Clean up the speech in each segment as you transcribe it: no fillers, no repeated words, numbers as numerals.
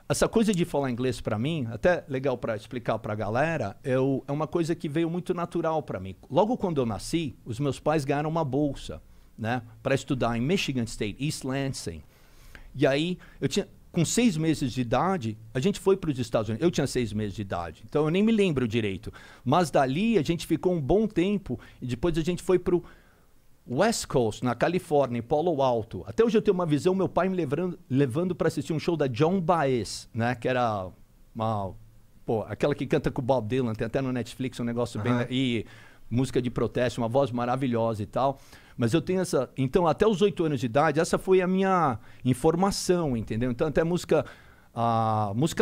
essa coisa de falar inglês para mim, até legal para explicar para a galera, é uma coisa que veio muito natural para mim. Logo quando eu nasci, os meus pais ganharam uma bolsa, né, para estudar em Michigan State, East Lansing. E aí, com 6 meses de idade, a gente foi para os Estados Unidos. Eu tinha 6 meses de idade, então eu nem me lembro direito. Mas dali a gente ficou um bom tempo e depois a gente foi para o West Coast, na Califórnia, em Palo Alto. Até hoje eu tenho uma visão, meu pai me levando para assistir um show da Joan Baez, né? Que era aquela que canta com o Bob Dylan, tem até no Netflix um negócio bem... E música de protesto, uma voz maravilhosa e tal. Mas eu tenho essa... Então, até os 8 anos de idade, essa foi a minha informação, entendeu? Então, até música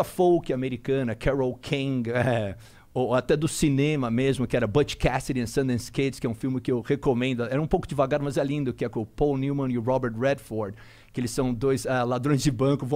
folk americana, Carole King... ou até do cinema mesmo, que era Butch Cassidy and Sundance Kids, que é um filme que eu recomendo. Era um pouco devagar, mas é lindo, que é com o Paul Newman e o Robert Redford, que eles são 2 ladrões de banco,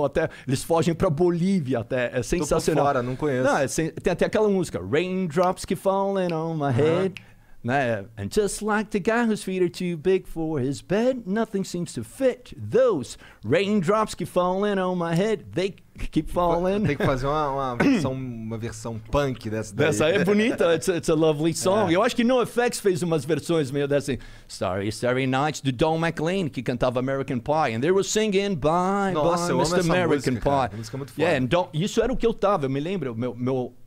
eles fogem pra Bolívia até, é sensacional. Tô por fora, não conheço. Não, tem até aquela música, Raindrops Keep Falling on My Head, né? And just like the guy whose feet are too big for his bed, nothing seems to fit. Those raindrops keep falling on my head, they keep falling. Tem que fazer uma versão punk dessa daí. Dessa é bonita, it's a lovely song. Eu acho que NoFX fez umas versões meio dessa, Starry, Starry Nights, do Don McLean, que cantava American Pie, and they were singing Bye, Nossa, Bye, Mr. American música, cara. Pie. A música é muito foda. Isso era o que eu tava, eu me lembro,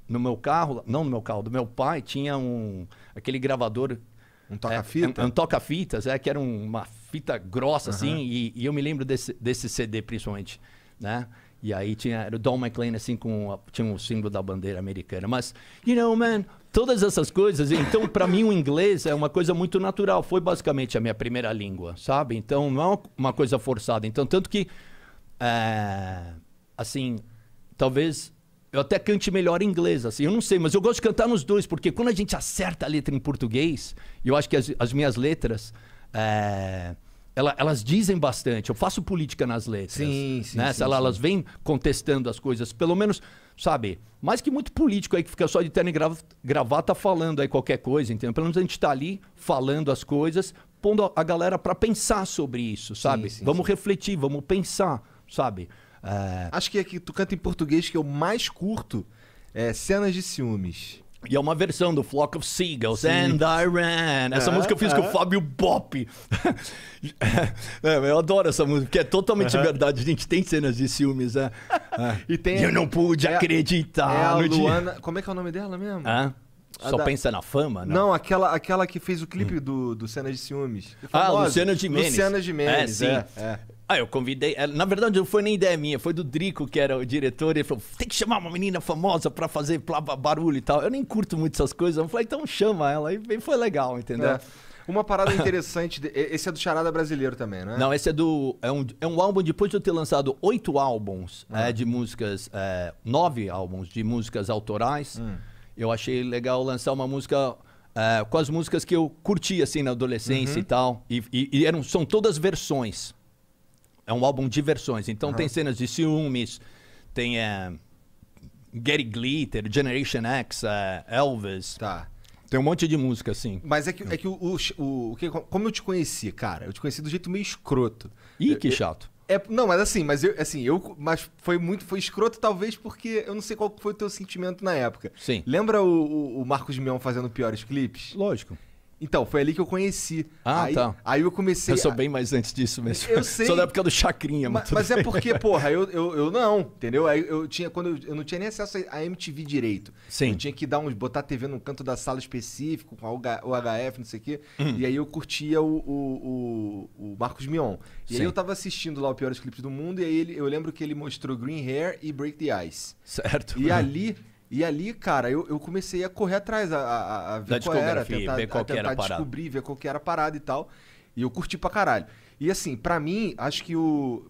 no meu carro, não no meu carro, do meu pai, tinha aquele gravador... Um toca-fita? Um toca-fitas, que era uma fita grossa, assim, e eu me lembro desse CD, principalmente, né? E aí era o Don McLean, assim, tinha um símbolo da bandeira americana. Mas, man, todas essas coisas... Então, para mim, o inglês é uma coisa muito natural. Foi basicamente a minha primeira língua, sabe? Então, não é uma coisa forçada. Então, tanto que, assim, talvez... Eu até cante melhor em inglês, assim, eu não sei, mas eu gosto de cantar nos dois, porque quando a gente acerta a letra em português, eu acho que as minhas letras, elas dizem bastante. Eu faço política nas letras. Sim, né? sim, Elas vêm contestando as coisas, pelo menos, sabe, mais que muito político aí que fica só de terno e gravata falando aí qualquer coisa, entendeu? Pelo menos a gente tá ali falando as coisas, pondo a galera para pensar sobre isso, sabe? Vamos refletir, vamos pensar, sabe? Acho que é que tu canta em português que eu mais curto Cenas de Ciúmes. E é uma versão do Flock of Seagulls, And I Ran. Essa música eu fiz com o Fábio Bop. Eu adoro essa música, porque é totalmente verdade. A gente tem cenas de ciúmes, E tem eu não pude acreditar a no Luana... dia. Como é que é o nome dela mesmo? Só pensa na fama, não? Não, aquela que fez o clipe do Cenas de Ciúmes. Luciana Gimenez. Luciana Gimenez, sim. Eu convidei... Na verdade, não foi nem ideia minha. Foi do Drico, que era o diretor. E ele falou, tem que chamar uma menina famosa pra fazer barulho e tal. Eu nem curto muito essas coisas. Eu falei, então chama ela. E foi legal, entendeu? Uma parada interessante... Esse é do Charada Brasileiro também, né? Não, esse é um álbum, depois de eu ter lançado 8 álbuns de músicas... 9 álbuns de músicas autorais. Eu achei legal lançar uma música... com as músicas que eu curti, assim, na adolescência e tal. E são todas versões. É um álbum de versões. Então tem cenas de ciúmes, tem Gary Glitter, Generation X, Elvis. Tá. Tem um monte de música, assim. Mas como eu te conheci, cara? Eu te conheci do jeito meio escroto. Ih, que chato. Não, mas assim, mas foi escroto talvez porque eu não sei qual foi o teu sentimento na época. Sim. Lembra o Marcos Mion fazendo piores clipes? Lógico. Então, foi ali que eu conheci. Tá. Aí eu comecei... Eu sou bem mais antes disso mesmo. Eu sei. Sou da época do Chacrinha. Mas é porque, porra, eu não, entendeu? Aí eu não tinha nem acesso a MTV direito. Sim. Eu tinha que botar a TV num canto da sala específico, com o HF, não sei o quê. E aí eu curtia o Marcos Mion. E aí eu tava assistindo lá o Piores Clipes do Mundo, e aí eu lembro que ele mostrou Green Hair e Break the Ice. Certo. E ali, cara, eu comecei a correr atrás, a ver qual era, tentar descobrir, ver qual que era a parada e tal. E eu curti pra caralho. E assim, pra mim, acho que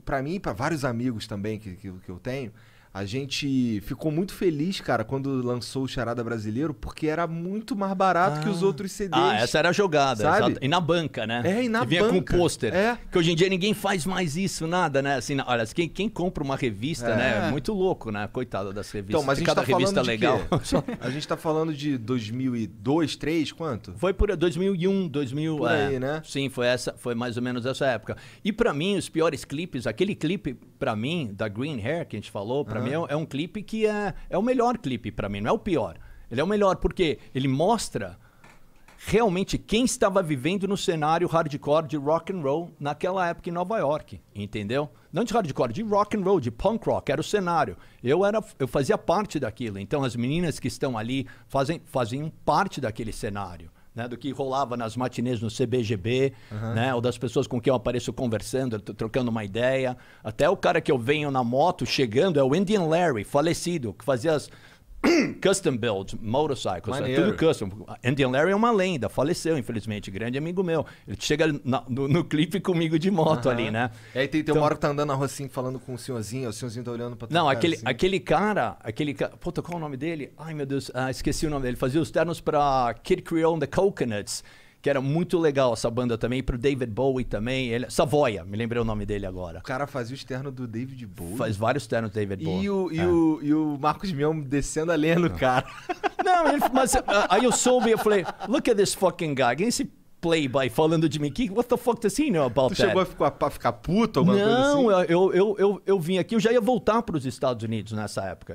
pra mim e pra vários amigos também que eu tenho, a gente ficou muito feliz, cara, quando lançou o Charada Brasileiro, porque era muito mais barato que os outros CDs. Essa era a jogada, sabe? E na banca, né? E na banca. Vinha com pôster. É. Que hoje em dia ninguém faz mais isso, nada, né? Assim, olha, quem compra uma revista, né? É muito louco, né? Coitada das revistas. Então, mas a gente cada tá revista falando legal. A gente tá falando de 2002, 2003, quanto? Foi por 2001, 2000... Por aí, né? Sim, foi mais ou menos essa época. E pra mim, os piores clipes, aquele clipe, pra mim, da Green Hair, que a gente falou, pra mim é um clipe que é o melhor clipe pra mim, não é o pior. Ele é o melhor porque ele mostra realmente quem estava vivendo no cenário hardcore de rock and roll naquela época em Nova York, entendeu? Não de hardcore, de rock and roll, de punk rock, era o cenário. Eu fazia parte daquilo, então as meninas que estão ali faziam parte daquele cenário, né? Do que rolava nas matinês no CBGB, né? Ou das pessoas com quem eu apareço conversando, trocando uma ideia. Até o cara que eu venho na moto chegando é o Indian Larry, falecido, que fazia as custom builds, motorcycles, tudo custom. Indian Larry é uma lenda, faleceu, infelizmente, grande amigo meu. Ele chega no clipe comigo de moto ali, né? E aí tem uma hora que tá andando na rua assim, falando com o senhorzinho tá olhando pra tu. Não, aquele cara... Puta, qual é o nome dele? Ai, meu Deus, esqueci o nome dele. Fazia os ternos pra Kid Creole and the Coconuts, que era muito legal essa banda também, pro David Bowie também. Savoia, me lembrei o nome dele agora. O cara fazia os ternos do David Bowie? Faz vários ternos do David Bowie. E o Marcos Mion descendo a lenha no cara. Não, mas aí eu soube, eu falei, look at this fucking guy. Quem é esse playboy falando de mim? What the fuck does he know about that? Tu chegou a ficar puto ou alguma coisa assim? Não, eu vim aqui, eu já ia voltar para os Estados Unidos nessa época.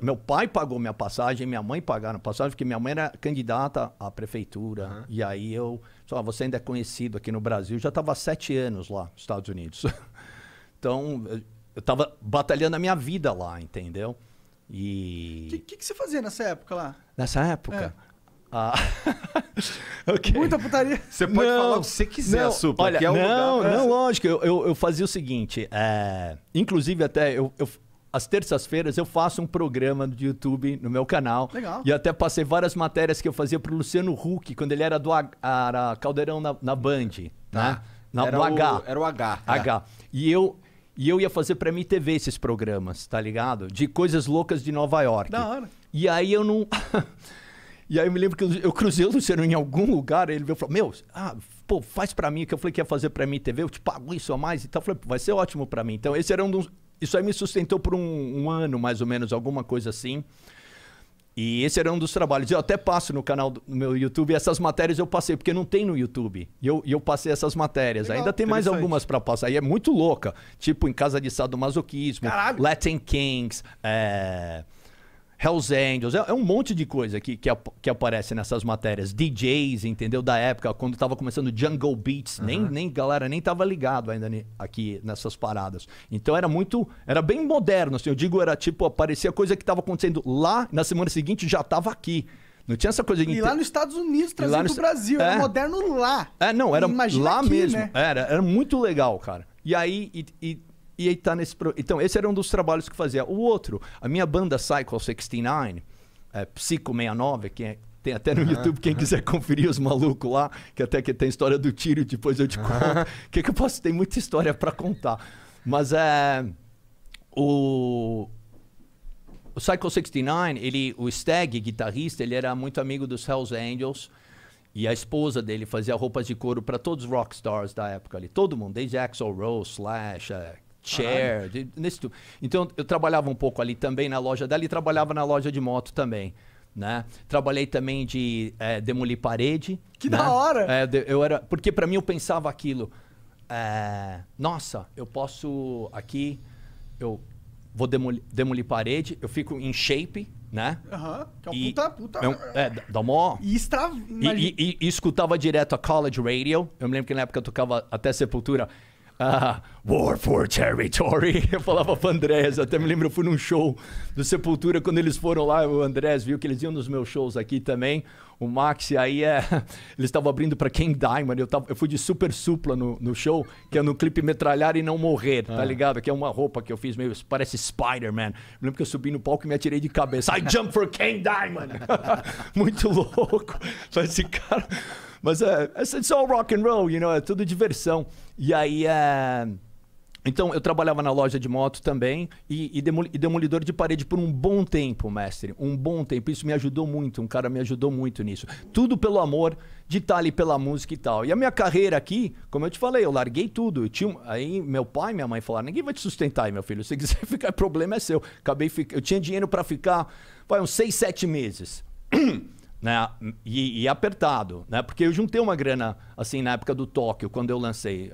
Meu pai pagou minha passagem, minha mãe pagaram a passagem, porque minha mãe era candidata à prefeitura. E aí você ainda é conhecido aqui no Brasil, já estava há 7 anos lá nos Estados Unidos. Então, eu estava batalhando a minha vida lá, entendeu? E... O que você fazia nessa época lá? Nessa época? Okay. Muita putaria. Você pode falar o que você quiser, Supla. Olha, lógico. Eu fazia o seguinte. Inclusive, até às terças-feiras eu faço um programa do YouTube no meu canal. Legal. E até passei várias matérias que eu fazia pro Luciano Huck, quando ele era era Caldeirão na Band. Tá. Né? Era no H. Era o H. H. E eu ia fazer pra MTV esses programas, tá ligado? De coisas loucas de Nova York. Da hora. E aí eu não... E aí eu me lembro que eu cruzei o Luciano em algum lugar, ele veio e falou, faz pra mim, que eu falei que ia fazer pra MTV, eu te pago isso a mais e tal. Eu falei, vai ser ótimo pra mim. Então esse era isso aí me sustentou por um ano, mais ou menos, alguma coisa assim. E esse era um dos trabalhos. Eu até passo no canal do meu YouTube, essas matérias eu passei, porque não tem no YouTube. E eu passei essas matérias. Legal, ainda tem mais algumas pra passar. E é muito louca. Tipo, em Casa de Sadomasoquismo, Latin Kings, Hells Angels, é um monte de coisa que aparece nessas matérias. DJs, entendeu? Da época, quando tava começando Jungle Beats, galera nem tava ligado ainda aqui nessas paradas. Então era bem moderno, assim, eu digo, era tipo, aparecia coisa que tava acontecendo lá, na semana seguinte já tava aqui. Não tinha essa coisa de... E lá nos Estados Unidos, trazendo pro Brasil, era moderno lá. Não, era lá aqui, mesmo. Né? Era muito legal, cara. E aí... E aí tá nesse... Então, esse era um dos trabalhos que fazia. O outro, a minha banda Cycle 69, Psycho 69, que tem até no YouTube, quem quiser conferir os malucos lá, que até que tem história do tiro, depois eu te conto. Que eu posso... Tem muita história pra contar. Mas o Cycle 69, o Stag, guitarrista, ele era muito amigo dos Hells Angels. E a esposa dele fazia roupas de couro pra todos os rockstars da época ali. Todo mundo, desde Axl Rose, Slash... Cher, então eu trabalhava um pouco ali também na loja dela e trabalhava na loja de moto também, né? Trabalhei também de demolir parede. Que né? da hora! Porque pra mim eu pensava aquilo, nossa, eu posso aqui, eu vou demolir parede, eu fico em shape, né? Que é um puta... dá mó... E escutava direto a College Radio, eu me lembro que na época eu tocava até Sepultura... War for Territory. Eu falava pro Andrés, até me lembro, eu fui num show do Sepultura, quando eles foram lá, o Andrés viu que eles iam nos meus shows aqui também, o Max, e aí eles estavam abrindo pra King Diamond, eu fui de super supla no show, que é no clipe Metralhar e Não Morrer, tá ligado? Que é uma roupa que eu fiz meio, parece Spider-Man. Me lembro que eu subi no palco e me atirei de cabeça. I jump for King Diamond! Muito louco. Esse cara... Mas it's all rock and roll, é tudo diversão. E aí, então eu trabalhava na loja de moto também e demolidor de parede por um bom tempo, mestre. Um bom tempo. Isso me ajudou muito, um cara me ajudou muito nisso. Tudo pelo amor de estar ali pela música e tal. E a minha carreira aqui, como eu te falei, eu larguei tudo. Aí meu pai e minha mãe falaram, ninguém vai te sustentar aí, meu filho. Se você quiser ficar, problema é seu. Eu tinha dinheiro para ficar uns 6, 7 meses. Né? E apertado, né? Porque eu juntei uma grana, assim, na época do Tóquio, quando eu lancei.